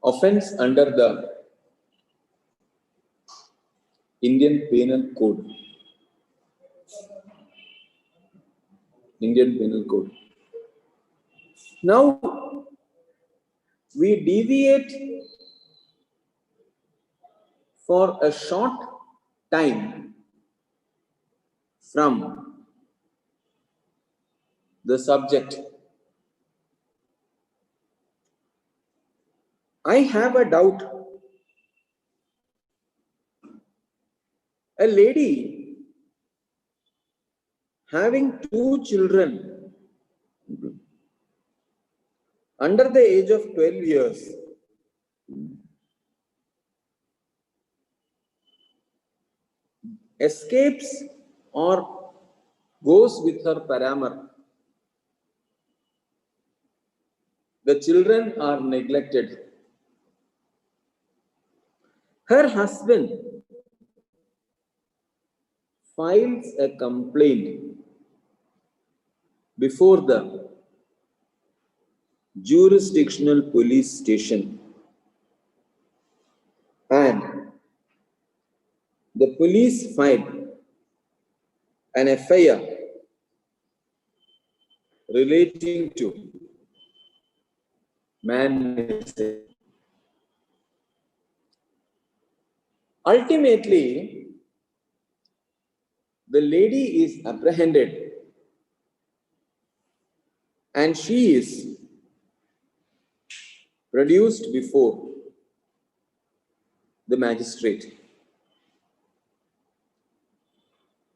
offense under the Indian Penal Code. Indian Penal Code. Now, we deviate for a short time from the subject. I have a doubt. A lady having 2 children under the age of 12 years escapes or goes with her paramour. The children are neglected. Her husband files a complaint before the jurisdictional police station, and the police file an FIR relating to man missing. Ultimately, the lady is apprehended and she is produced before the magistrate.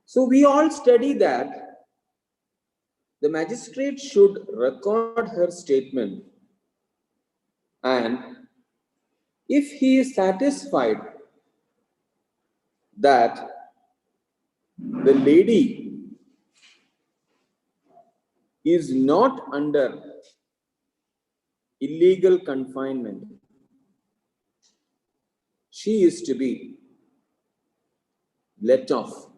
So we all study that the magistrate should record her statement, and if he is satisfied that the lady is not under illegal confinement, she is to be let off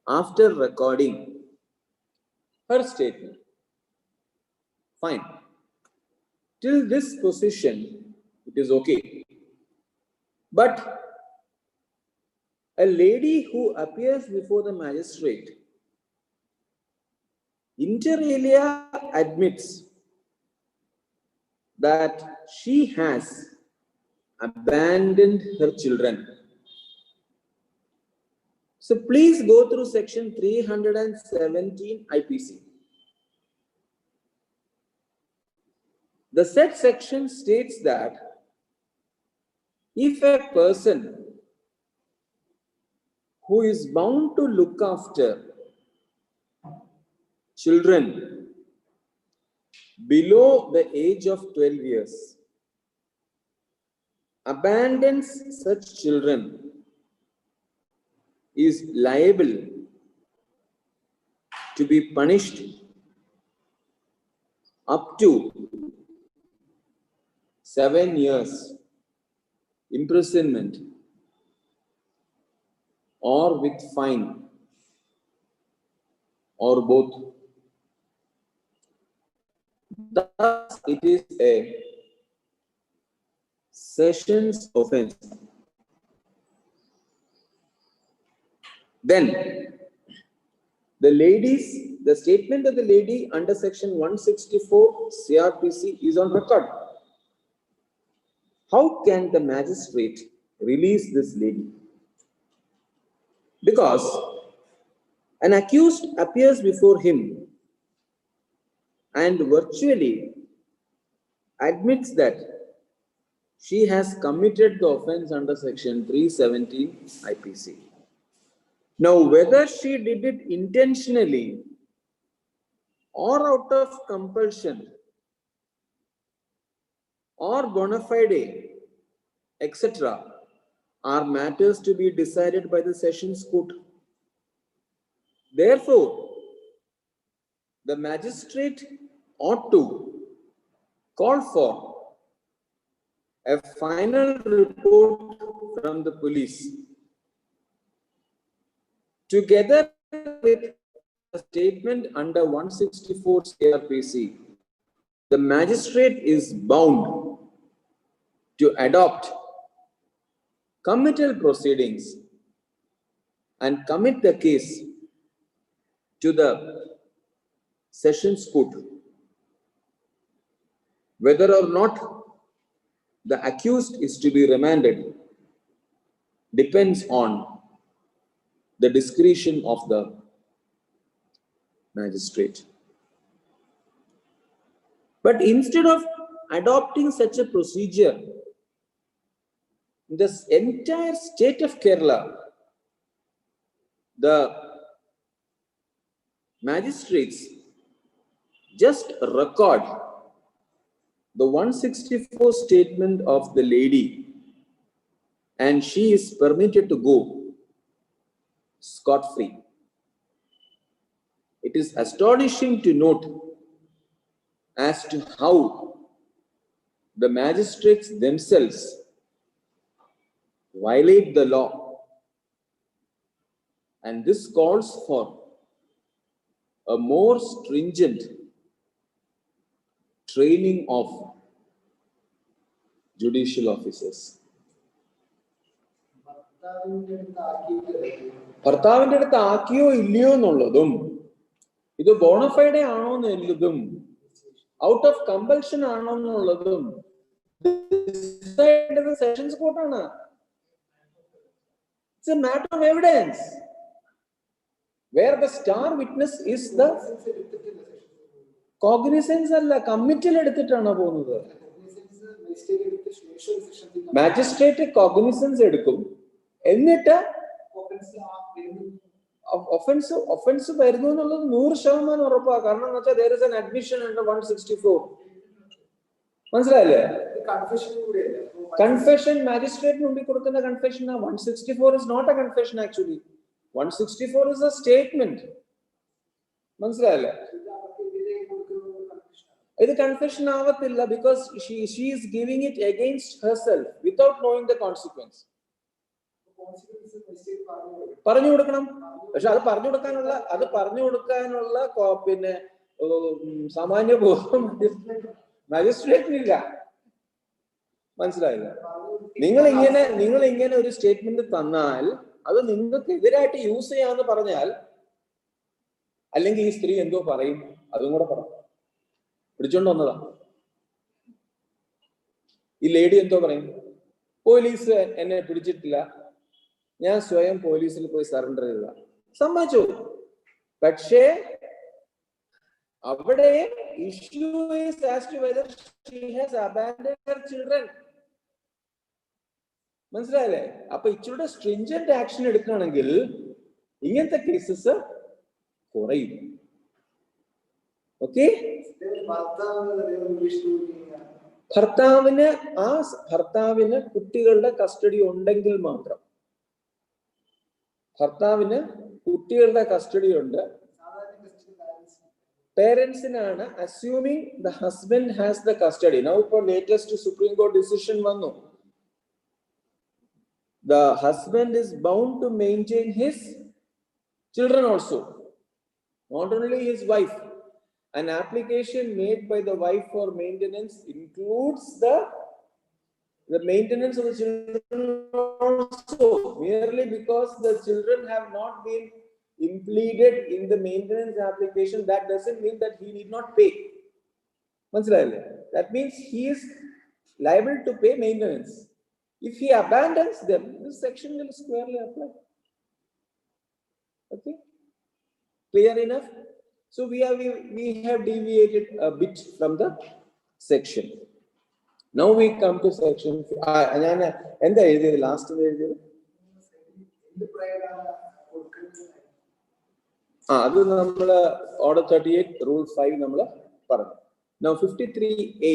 after recording her statement. Fine. Till this position, it is okay. But a lady who appears before the magistrate inter alia admits that she has abandoned her children. So please go through section 317 IPC. The said section states that if a person who is bound to look after children below the age of 12 years abandons such children is liable to be punished up to 7 years imprisonment or with fine or both. Thus, it is a sessions offense. Then, the statement of the lady under section 164 CRPC is on record. How can the magistrate release this lady? Because an accused appears before him and virtually admits that she has committed the offense under section 317 IPC. Now, whether she did it intentionally or out of compulsion or bona fide, etc., are matters to be decided by the Sessions Court. Therefore, the magistrate ought to call for a final report from the police together with a statement under 164 CRPC. The magistrate is bound to adopt committal proceedings and commit the case to the Sessions Court, whether or not the accused is to be remanded depends on the discretion of the magistrate. But instead of adopting such a procedure, this entire state of Kerala, the magistrates just record the 164 statement of the lady and she is permitted to go scot-free. It is astonishing to note as to how the magistrates themselves violate the law, and this calls for a more stringent training of judicial officers. ഭർത്താവിന്റെ അടുത്ത് ആക്കിയോ ഇല്ലയോ എന്നുള്ളതും ഇത് ബോണഫൈഡേ ആണോ എന്നുള്ളതും out of compulsion ആണോ എന്നുള്ളതും sessions കോർട്ടാണ്. It's a matter of evidence where the star witness is the cognizance അല്ല കമ്മിറ്റിൽ എടുത്തിട്ടാണ് പോകുന്നത്. മാജിസ്ട്രേറ്റ് കോഗ്നിസൻസ് എടുക്കും, എന്നിട്ട് ഒഫൻസ് വരുന്നു എന്നുള്ളത് 100% ഉറപ്പാണ്. കാരണം എന്ന് വെച്ചാൽ there is an admission under 164. മനസ്സിലായില്ലേ? കൺഫെഷൻ മാജിസ്ട്രേറ്റ് മുമ്പിൽ കൊടുക്കുന്ന confession 164 is not a confession actually. 164 is a statement. മനസ്സിലായില്ലേ? ഇത് കൺഫെഷൻ ആവത്തില്ല, because she is giving it against herself without knowing the consequence. പറഞ്ഞു കൊടുക്കണം. പക്ഷെ അത് പറഞ്ഞു കൊടുക്കാനുള്ള പിന്നെ സാമാന്യ ബോധം മജിസ്ട്രേറ്റിനില്ല. മനസ്സിലായില്ല? നിങ്ങൾ ഇങ്ങനെ ഒരു സ്റ്റേറ്റ്മെന്റ് തന്നാൽ അത് നിങ്ങൾക്ക് എതിരായിട്ട് യൂസ് ചെയ്യാന്ന് പറഞ്ഞാൽ, അല്ലെങ്കിൽ ഈ സ്ത്രീ എന്തോ പറയും, അതും കൂടെ പറ. പിടിച്ചോണ്ട് വന്നതാ. ഈ ലേഡി എന്തോ പറയും, പോലീസ് എന്നെ പിടിച്ചിട്ടില്ല, ഞാൻ സ്വയം പോലീസിൽ പോയി സറണ്ടർ ചെയ്തതാ. സമ്മതിച്ചു. പക്ഷേ അവിടെ issue is as to whether she has abandoned her children. മനസ്സിലായില്ലേ? അപ്പൊ ഇച്ചിരുടെ സ്ട്രിഞ്ചന്റ് ആക്ഷൻ എടുക്കുകയാണെങ്കിൽ ഇങ്ങനത്തെ കേസസ് കുറയും. ഓക്കെ? ഭർത്താവിന് കുട്ടികളുടെ കസ്റ്റഡി ഉണ്ടെങ്കിൽ മാത്രം, ഭർത്താവിന് കുട്ടികളുടെ കസ്റ്റഡി ഉണ്ട്, പേരൻസിനാണ്, assuming the husband has the custody. Now ഇപ്പോൾ ലേറ്റസ്റ്റ് സുപ്രീം കോടതി ഡിസിഷൻ വന്നു, the husband is bound to maintain his children also, not only his wife. An application made by the wife for maintenance includes the maintenance of the children also. Merely because the children have not been included in the maintenance application, that doesn't mean that he need not pay. That means he is liable to pay maintenance. If he abandons them, this section will squarely apply. Okay, clear enough? So we have deviated a bit from the section. Now we come to section. ഞാൻ എന്താ എഴുതിയത് last എഴുതിയത്? അത് നമ്മള് order 38 rule 5 നമ്മൾ പറഞ്ഞു. Now 53A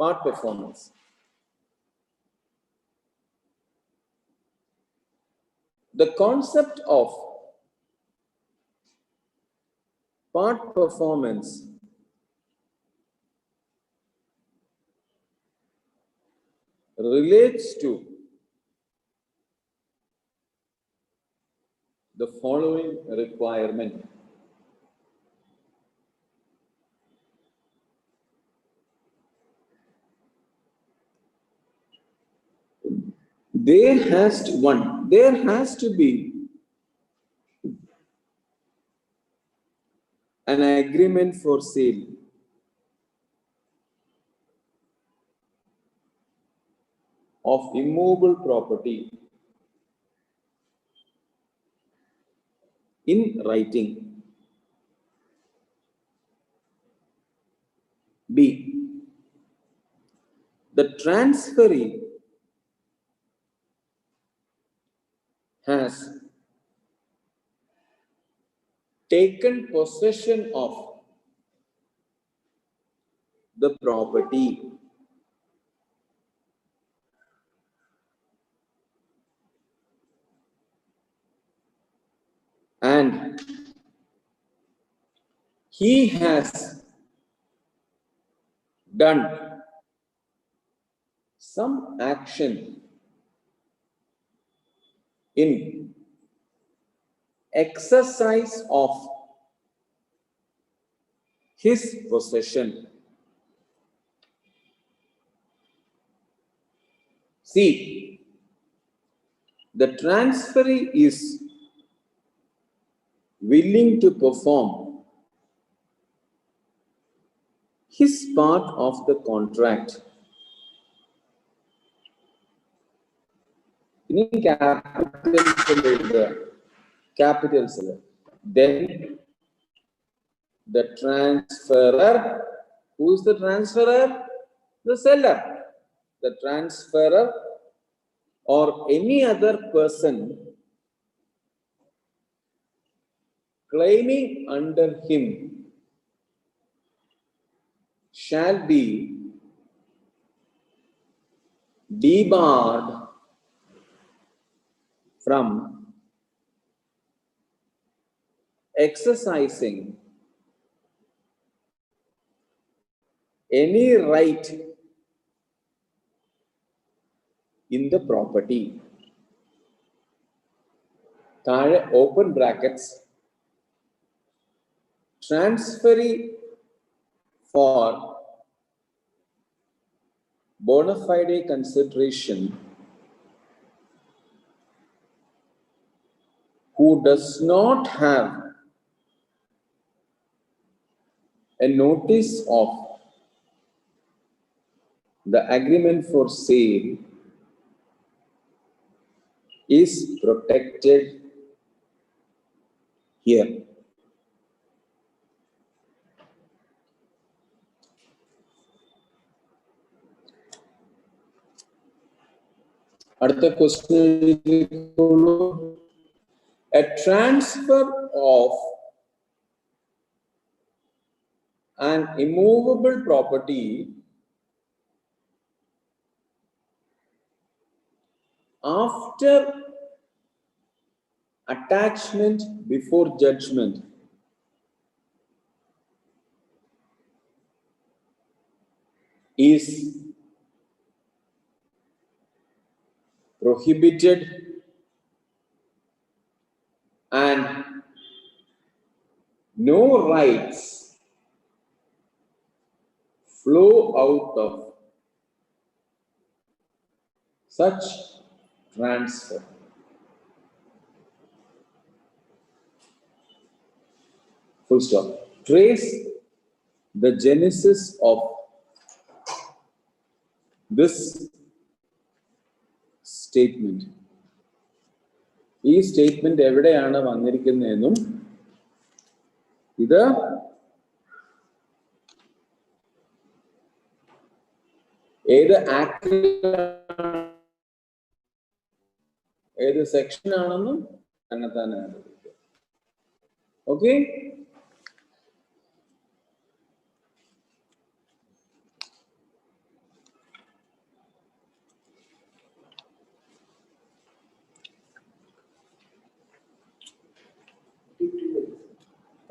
part performance. The concept of part performance relates to the following requirement. there has to be an agreement for sale of immovable property in writing. B. The transferee has taken possession of the property and he has done some action in exercise of his possession. C. The transferee is willing to perform his part of the contract. In capitals, then the transferor, who is the transferor? The seller. The transferor or any other person claiming under him shall be debarred from exercising any right in the property. Open brackets. Transferee for bona fide consideration who does not have a notice of the agreement for sale is protected here. Another question: a transfer of an immovable property after attachment before judgment is prohibited and no rights flow out of such transfer. Full stop. Trace the genesis of this statement. ഈ statement എവിടെയാണ് വന്നിരിക്കുന്നതെന്നും ഇത് ഏത് act ഏത് section ആണെന്നും കണ്ടെത്താനാണ്. Okay,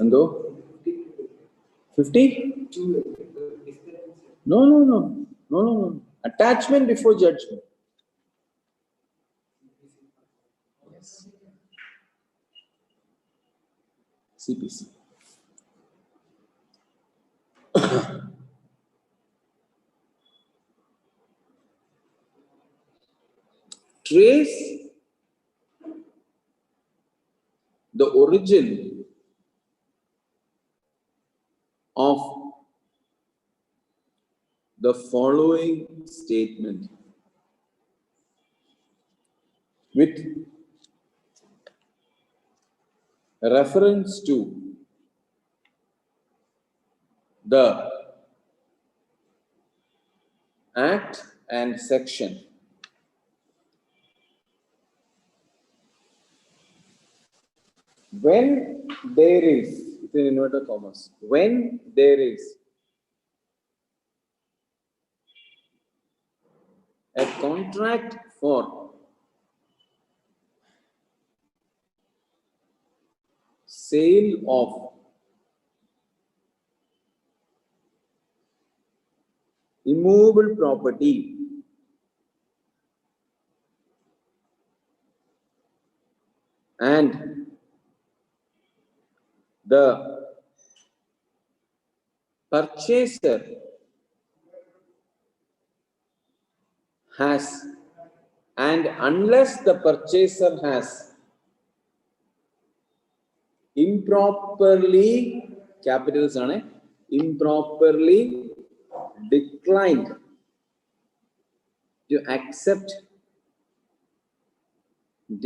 എന്തോ 50? No. Attachment before judgment. Yes. CPC. trace the origin of the following statement with reference to the act and section. When there is, it's in inverted commas, when there is a contract for sale of immovable property and the purchaser has, and unless the purchaser has improperly, capitals on it, improperly declined to accept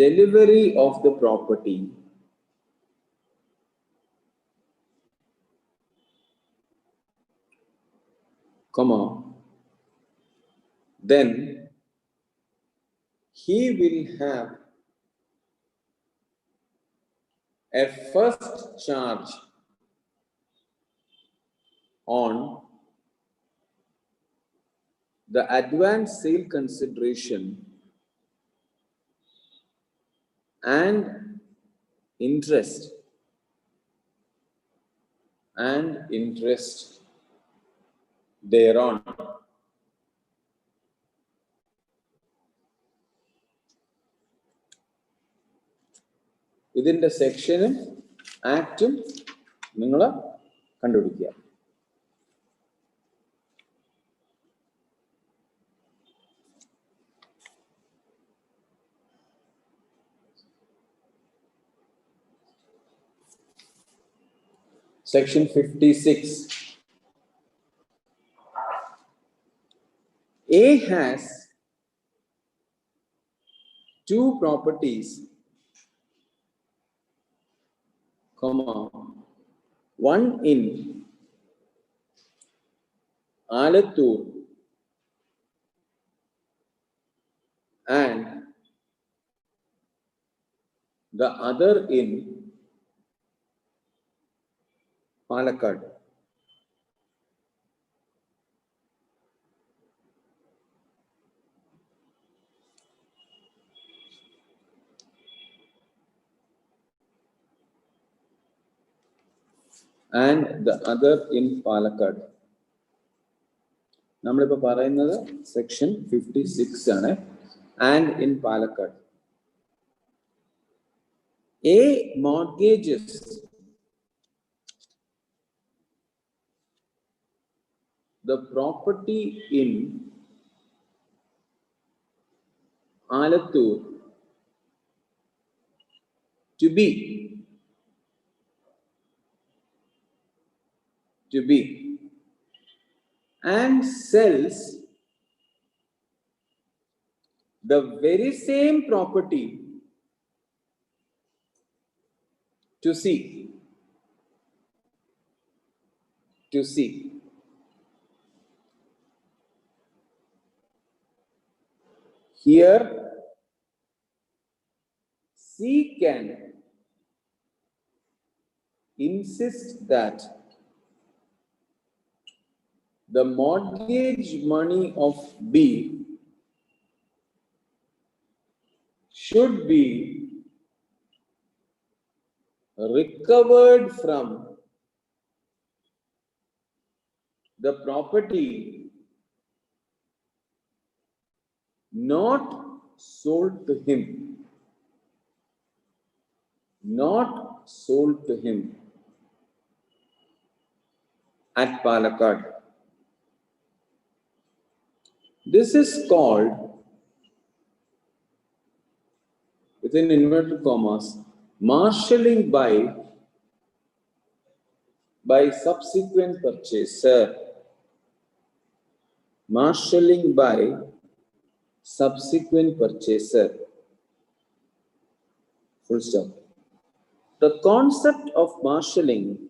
delivery of the property, comma, then he will have a first charge on the advance sale consideration and interest thereon. ഇതിന്റെ സെക്ഷനും ആക്റ്റും നിങ്ങൾ കണ്ടുപിടിക്കുക. Section 56. A has two properties, comma, one in Alathur and the other in Palakkad. And the other in Palakkad. നമ്മളിപ്പോൾ പറയുന്നത് section 56 ആണ്. And in Palakkad. A mortgages the property in Alathur to be and sells the very same property to C. Here, C can insist that the mortgage money of B should be recovered from the property not sold to him. At Palakkad. This is called within inverted commas, marshalling by subsequent purchaser. Marshalling by subsequent purchaser. Full stop. The concept of marshalling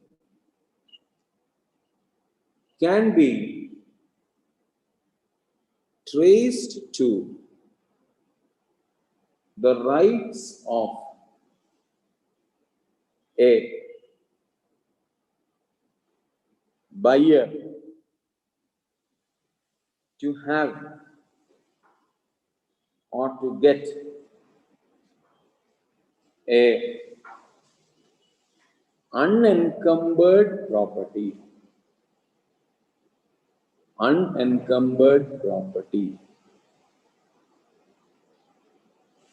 can be traced to the rights of a buyer to have or to get a unencumbered property. Unencumbered property.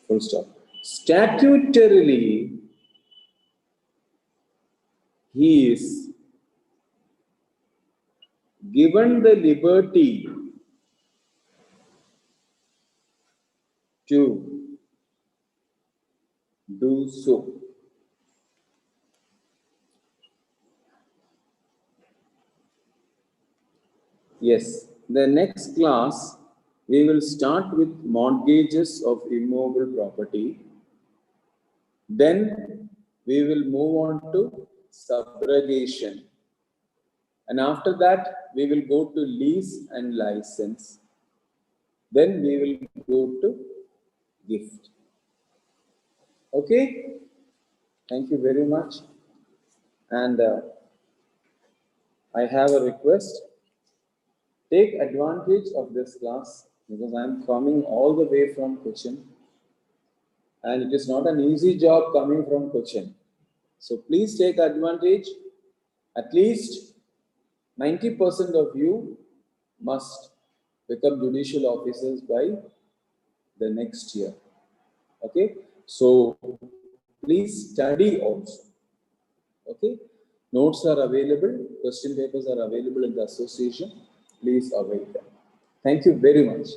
Full stop. Statutorily, he is given the liberty to do so. Yes, the next class we will start with mortgages of immovable property. Then we will move on to subrogation. And after that, we will go to lease and license. Then we will go to gift. Okay? Thank you very much. And I have a request. Take advantage of this class because I am coming all the way from Cochin. And it is not an easy job coming from Cochin. So please take advantage. At least 90% of you must become judicial officers by the next year. Okay? So please study also. Okay? Notes are available, question papers are available in the association. Please avail them. Thank you very much.